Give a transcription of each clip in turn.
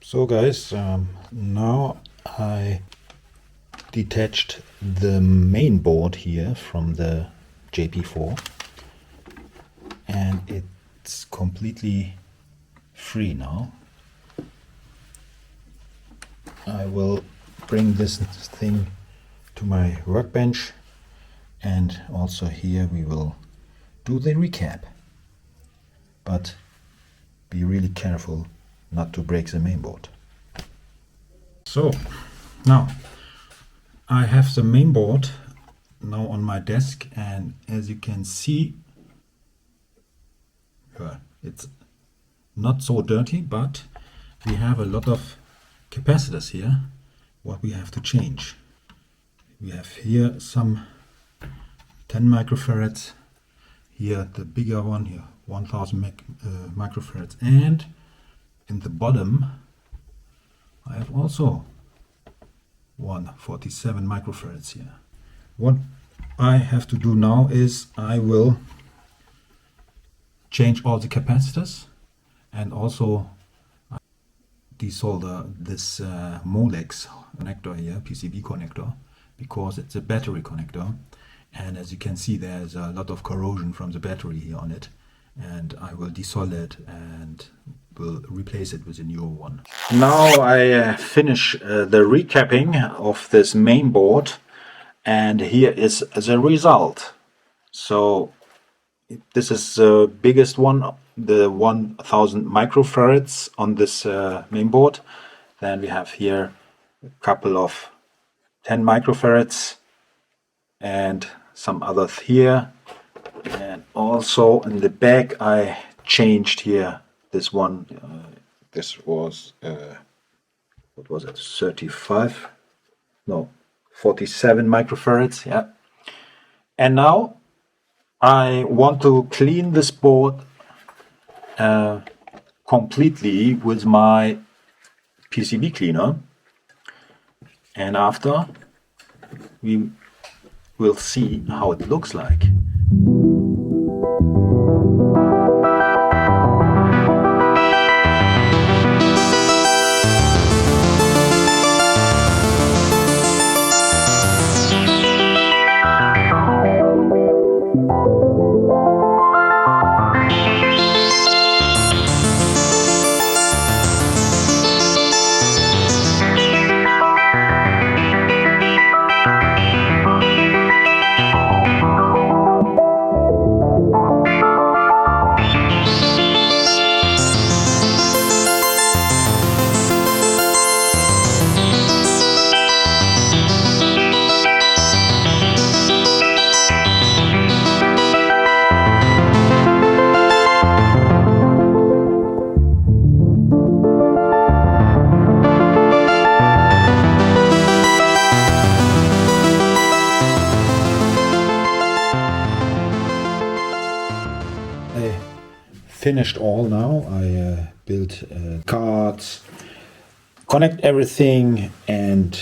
So guys, now I detached the main board here from the JP4 and it's completely free now. I will bring this thing to my workbench, and also here we will do the recap, but be really careful not to break the mainboard. So now I have the mainboard now on my desk, and as you can see, it's not so dirty, but we have a lot of capacitors here what we have to change. We have here some 10 microfarads, here the bigger one here 1000 microfarads, and in the bottom I have also 147 microfarads here. What I have to do now is I will change all the capacitors and also desolder this Molex connector here, PCB connector, because it's a battery connector, and as you can see there's a lot of corrosion from the battery here on it, and I will desolder it and will replace it with a newer one. Now I finish the recapping of this main board, and here is the result. So this is the biggest one, the 1000 microfarads on this main board. Then we have here a couple of 10 microfarads and some others here, and also in the back I changed here this one. This was what was it, 35, no, 47 microfarads, yeah. And now I want to clean this board completely with my PCB cleaner, and after we will see how it looks like. Finished all now. I built cards, connect everything, and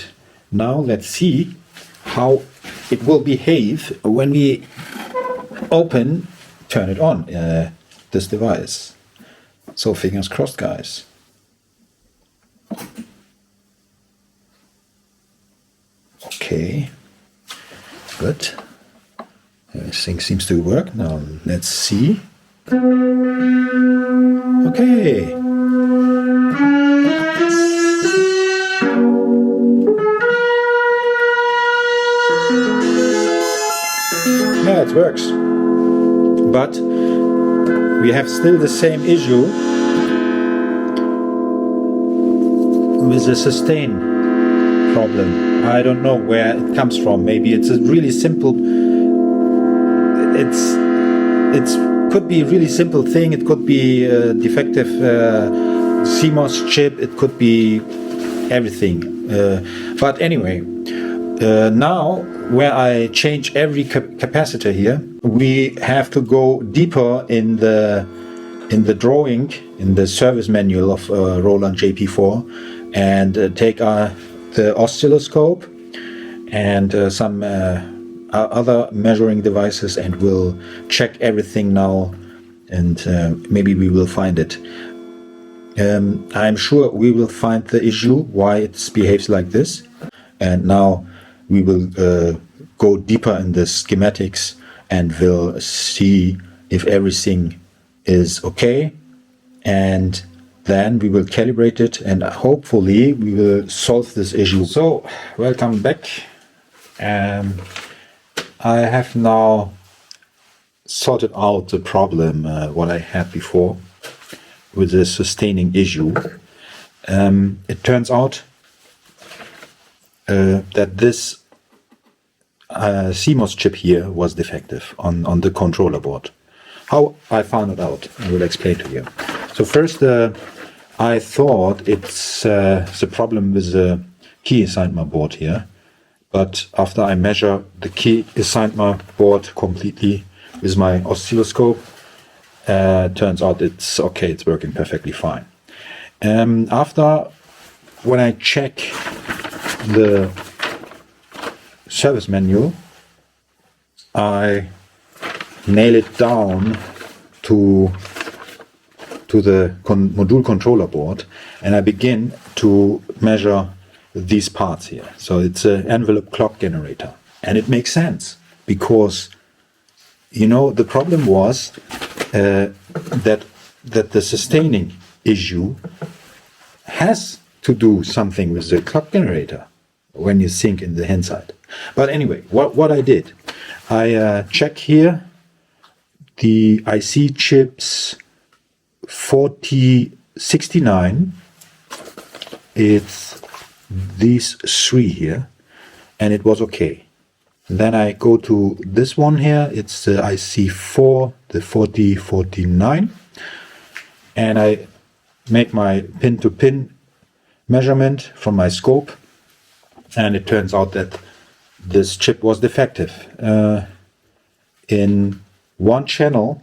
now let's see how it will behave when we turn it on, this device. So fingers crossed, guys. Okay, good. Everything seems to work. Now let's see. Okay. Yeah, it works. But we have still the same issue with the sustain problem. I don't know where it comes from. Maybe it's a really simple. It's could be a really simple thing. It could be a defective CMOS chip. It could be everything. But anyway, now where I change every capacitor here, we have to go deeper in the drawing, in the service manual of Roland JP4, and take the oscilloscope and some other measuring devices, and we'll check everything now, and maybe we will find it. I'm sure we will find the issue why it behaves like this, and now we will go deeper in the schematics and will see if everything is okay, and then we will calibrate it and hopefully we will solve this issue. So welcome back. I have now sorted out the problem what I had before with the sustaining issue. It turns out that this CMOS chip here was defective on the controller board. How I found it out, I will explain to you. So first, I thought it's the problem with the key assignment board here, but after I measure the key assignment board completely with my oscilloscope, turns out it's okay, it's working perfectly fine. After, when I check the service manual, I nail it down to the module controller board, and I begin to measure these parts here. So it's an envelope clock generator, and it makes sense because, you know, the problem was that the sustaining issue has to do something with the clock generator when you think in the hindsight. But anyway, what I did, I check here the IC chips 4069. It's these three here, and it was okay. Then I go to this one here, it's the IC4, the 4049, and I make my pin-to-pin measurement from my scope, and it turns out that this chip was defective. In one channel,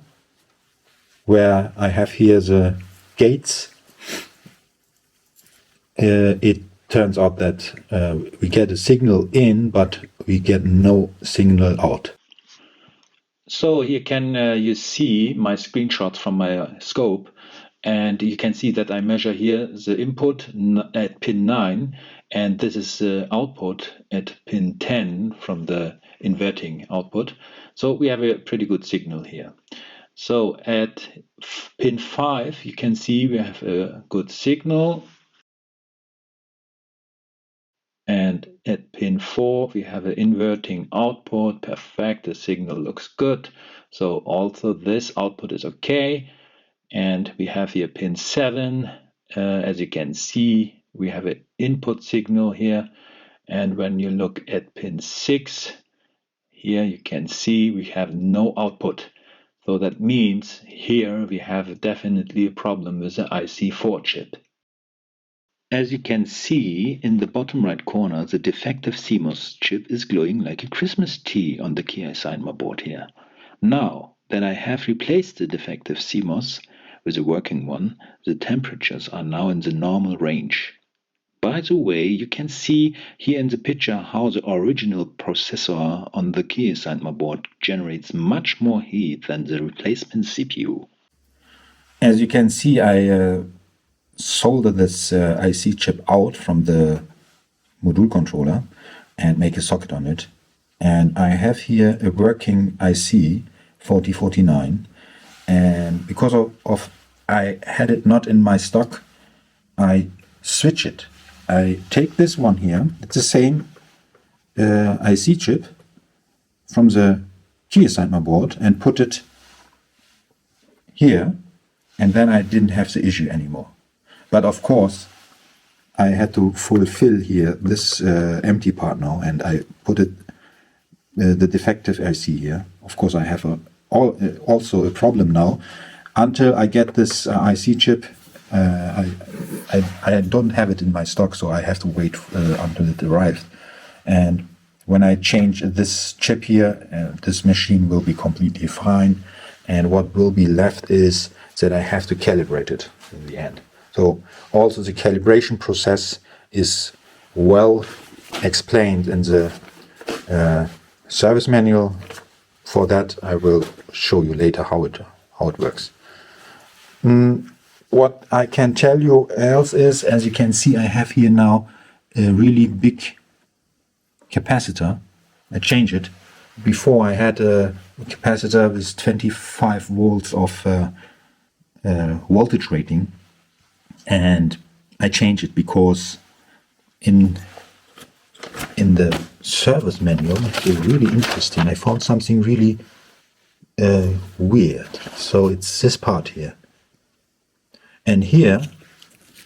where I have here the gates, it turns out that we get a signal in, but we get no signal out. So here can you see my screenshots from my scope, and you can see that I measure here the input at pin 9, and this is the output at pin 10 from the inverting output. So we have a pretty good signal here. So at pin 5, you can see we have a good signal. And at pin 4, we have an inverting output. Perfect, the signal looks good. So also this output is okay. And we have here pin 7. As you can see, we have an input signal here. And when you look at pin 6, here you can see we have no output. So that means here we have definitely a problem with the IC4 chip. As you can see in the bottom right corner, the defective CMOS chip is glowing like a Christmas tree on the key assignment board here. Now that I have replaced the defective CMOS with a working one, the temperatures are now in the normal range. By the way, you can see here in the picture how the original processor on the key assignment board generates much more heat than the replacement CPU. As you can see, I solder this IC chip out from the module controller and make a socket on it. And I have here a working IC 4049, and because of I had it not in my stock, I switch it. I take this one here, it's the same IC chip from the key assignment board, and put it here, and then I didn't have the issue anymore. But of course, I had to fulfill here this empty part now, and I put it the defective IC here. Of course, I have also a problem now. Until I get this IC chip, I don't have it in my stock, so I have to wait until it arrives. And when I change this chip here, this machine will be completely fine. And what will be left is that I have to calibrate it in the end. So also the calibration process is well explained in the service manual. For that, I will show you later how it works. what I can tell you else is, as you can see, I have here now a really big capacitor. I changed it. Before I had a capacitor with 25 volts of voltage rating, and I changed it because in the service manual, it's really interesting. I found something really weird. So it's this part here. And here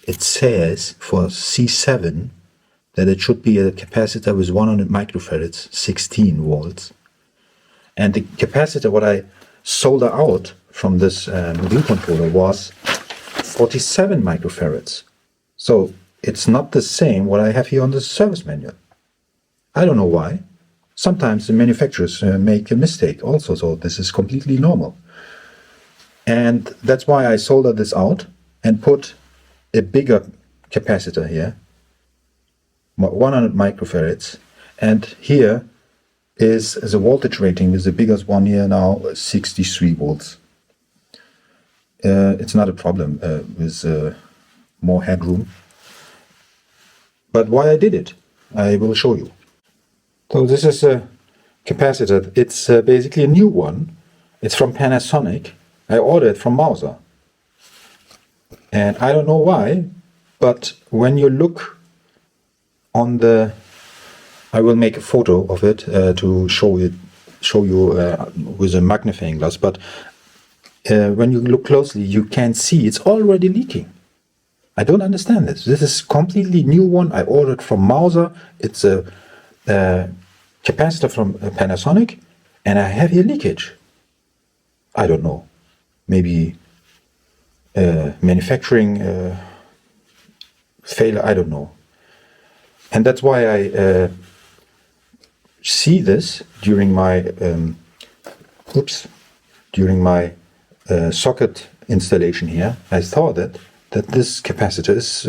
it says for C7 that it should be a capacitor with 100 microfarads, 16 volts. And the capacitor what I solder out from this module controller was 47 microfarads. So it's not the same what I have here on the service manual. I don't know why. Sometimes the manufacturers make a mistake also, so this is completely normal. And that's why I soldered this out and put a bigger capacitor here, 100 microfarads, and here is the voltage rating with the biggest one here now, 63 volts. It's not a problem with more headroom. But why I did it, I will show you. So this is a capacitor. It's basically a new one. It's from Panasonic. I ordered it from Mauser. And I don't know why, but when you look on the, I will make a photo of it to show you with a magnifying glass. But when you look closely, you can see it's already leaking. I don't understand this. This is completely new one. I ordered from Mauser. It's a capacitor from Panasonic, and I have here leakage. I don't know. Maybe manufacturing failure. I don't know. And that's why I see this during my socket installation here. I thought that this capacitor is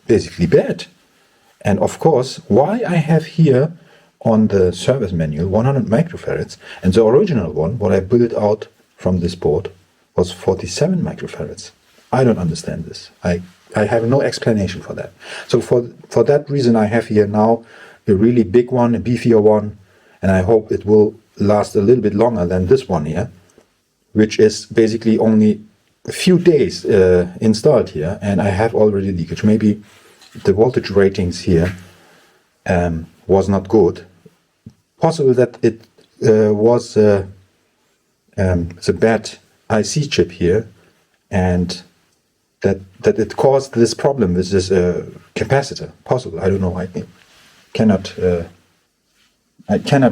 basically bad. And of course, why I have here on the service manual 100 microfarads, and the original one, what I built out from this board, was 47 microfarads. I don't understand this. I have no explanation for that. So for that reason, I have here now a really big one, a beefier one, and I hope it will last a little bit longer than this one here, which is basically only a few days installed here, and I have already leakage. Maybe the voltage ratings here was not good. Possible that it was the bad IC chip here, and that it caused this problem with this capacitor. Possible. I don't know. I cannot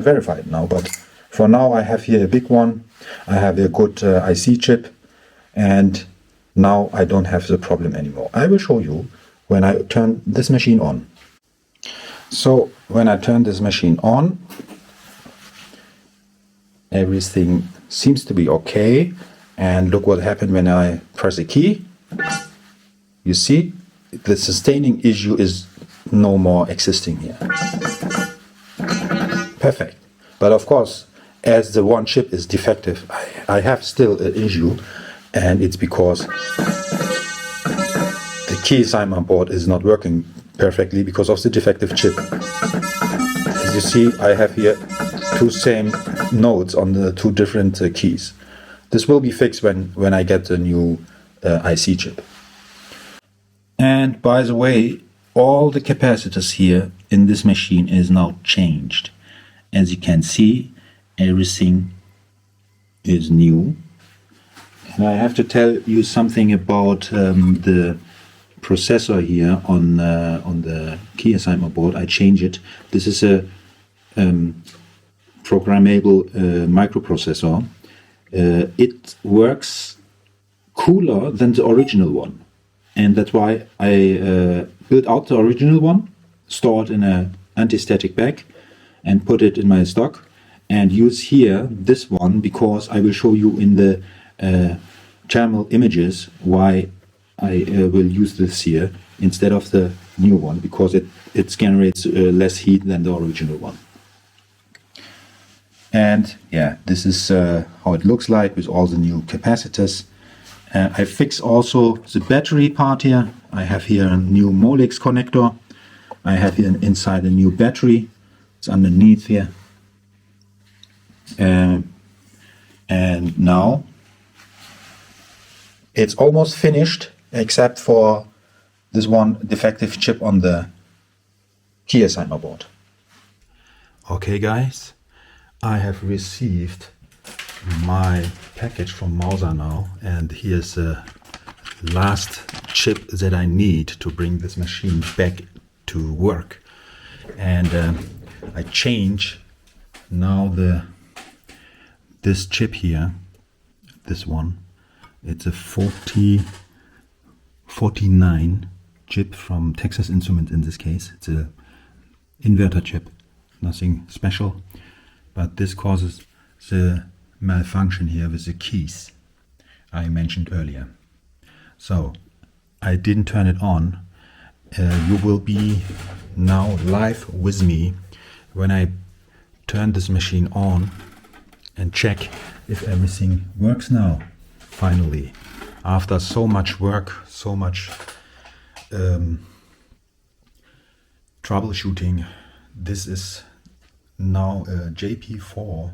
verify it now. But for now, I have here a big one. I have a good IC chip, and now I don't have the problem anymore. I will show you when I turn this machine on. So when I turn this machine on, everything seems to be okay. And look what happened when I press a key. You see, the sustaining issue is no more existing here. Perfect. But of course, as the one chip is defective, I have still an issue, and it's because the key assignment board is not working perfectly because of the defective chip. As you see, I have here two same nodes on the two different keys. This will be fixed when I get the new IC chip. And by the way, all the capacitors here in this machine is now changed. As you can see, everything is new. And I have to tell you something about the processor here on the key assignment board. I changed it. This is a programmable microprocessor. It works cooler than the original one, and that's why I built out the original one, stored in an anti-static bag, and put it in my stock, and use here this one because I will show you in the thermal images why I will use this here instead of the new one, because it generates less heat than the original one. And yeah, this is how it looks like with all the new capacitors. I fix also the battery part here. I have here a new Molex connector. I have here inside a new battery. It's underneath here. And now it's almost finished, except for this one defective chip on the key assignment board. Okay guys, I have received my package from Mauser now, and here's the last chip that I need to bring this machine back to work. And I change now this chip here, this one. It's a 49 chip from Texas Instruments in this case. It's a inverter chip, nothing special, but this causes the malfunction here with the keys I mentioned earlier. So I didn't turn it on. You will be now live with me when I turn this machine on and check if everything works now. Finally, after so much work, so much troubleshooting, this is now a JP4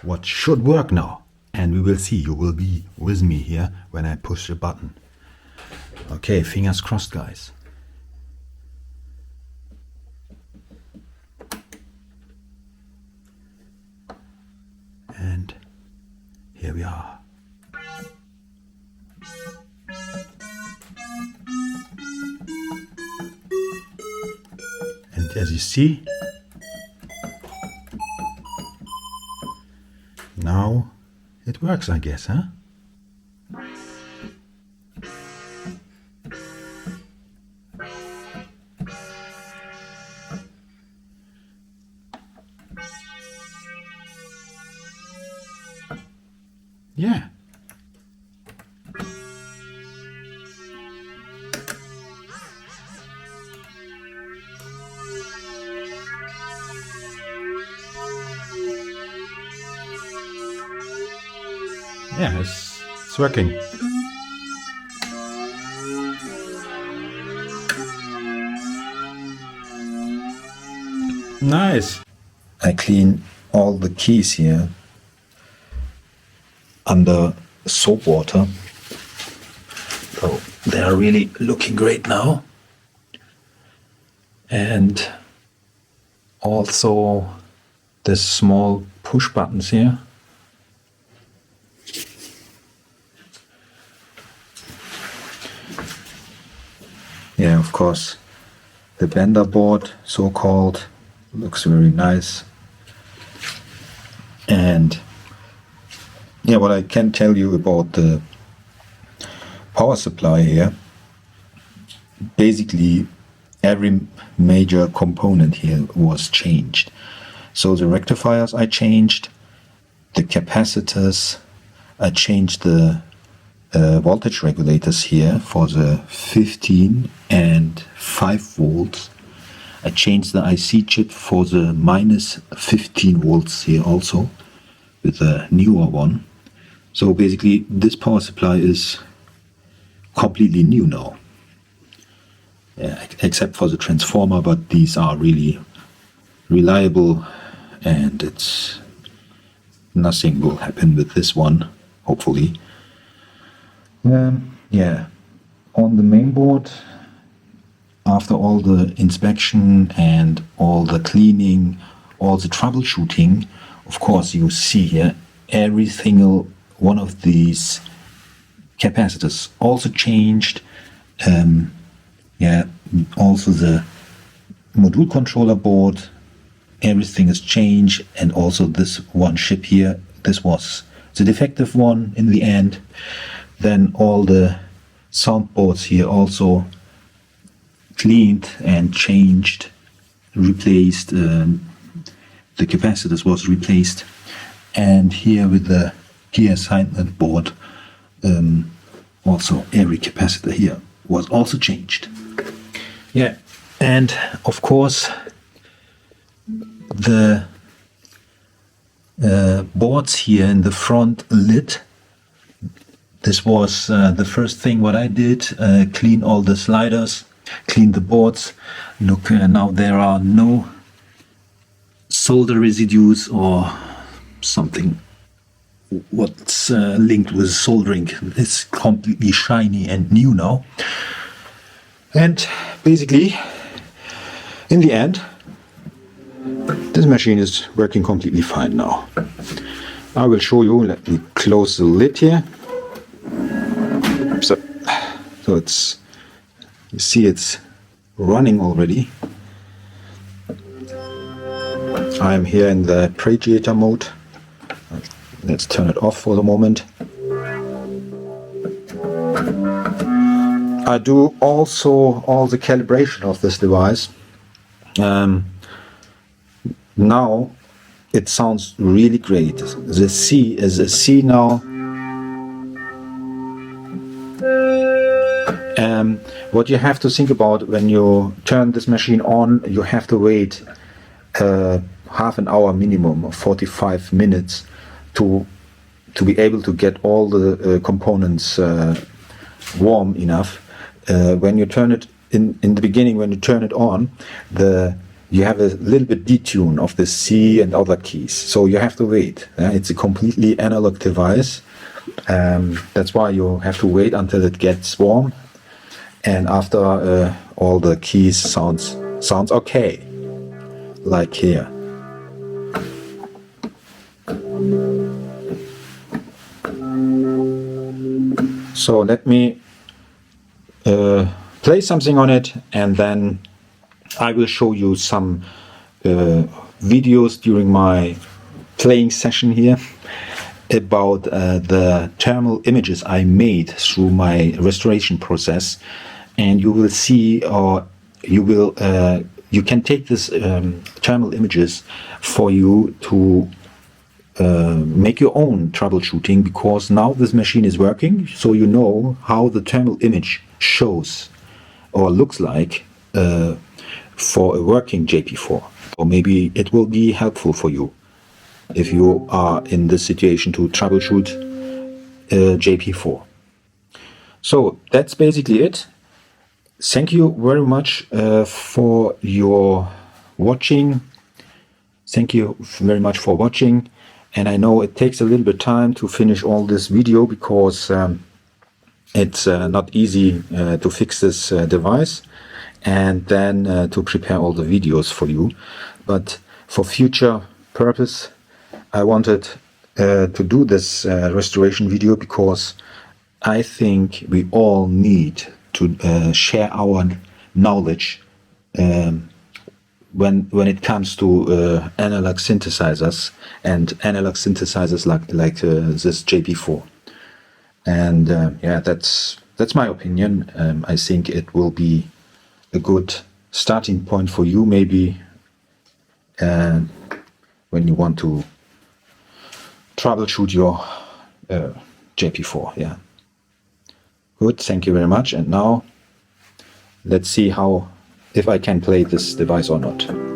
what should work now, and we will see. You will be with me here when I push the button. Okay, fingers crossed guys. And here we are. And as you see, now it works, I guess, huh? Yeah. Yeah, it's working. Nice. I clean all the keys here under soap water. So they are really looking great now. And also the small push buttons here. Yeah, of course, the bender board, so-called, looks very nice. And yeah, what I can tell you about the power supply here, basically every major component here was changed. So the rectifiers I changed, the capacitors, I changed the voltage regulators here for the 15 and 5 volts. I changed the IC chip for the minus 15 volts here also with a newer one. So basically this power supply is completely new now. Yeah, except for the transformer, but these are really reliable, and it's nothing will happen with this one, hopefully. Yeah, on the main board, after all the inspection and all the cleaning, all the troubleshooting, of course you see here every single one of these capacitors also changed. Yeah, also the module controller board, everything is changed, and also this one chip here, this was the defective one in the end. Then all the sound boards here also cleaned and changed, replaced, the capacitors was replaced, and here with the key assignment board, also every capacitor here was also changed. Yeah, and of course the boards here in the front lid, this was the first thing what I did. Clean all the sliders, clean the boards. Look, now there are no solder residues or something what's linked with soldering. It's completely shiny and new now. And basically, in the end, this machine is working completely fine now. I will show you. Let me close the lid here. So it's, you see it's running already. I'm here in the radiator mode. Let's turn it off for the moment. I do also all the calibration of this device. Now it sounds really great. The C is a C now. What you have to think about when you turn this machine on, you have to wait half an hour minimum, or 45 minutes, to be able to get all the components warm enough. When you turn it in the beginning, when you turn it on, you have a little bit detune of the C and other keys, so you have to wait. It's a completely analog device. That's why you have to wait until it gets warm, and after all the keys sounds okay, like here. So let me play something on it, and then I will show you some videos during my playing session here about the thermal images I made through my restoration process. And you will see, or you can take this thermal images for you to make your own troubleshooting, because now this machine is working, so you know how the thermal image shows or looks like for a working JP4. Or maybe it will be helpful for you if you are in this situation to troubleshoot JP4. So that's basically it. Thank you very much for your watching. Thank you very much for watching. And I know it takes a little bit of time to finish all this video, because it's not easy to fix this device and then to prepare all the videos for you. But for future purpose, I wanted to do this restoration video, because I think we all need to share our knowledge when it comes to analog synthesizers, and analog synthesizers like this JP4. And yeah, that's my opinion. I think it will be a good starting point for you, maybe when you want to troubleshoot your JP4. Yeah. Good, thank you very much. And now let's see if I can play this device or not.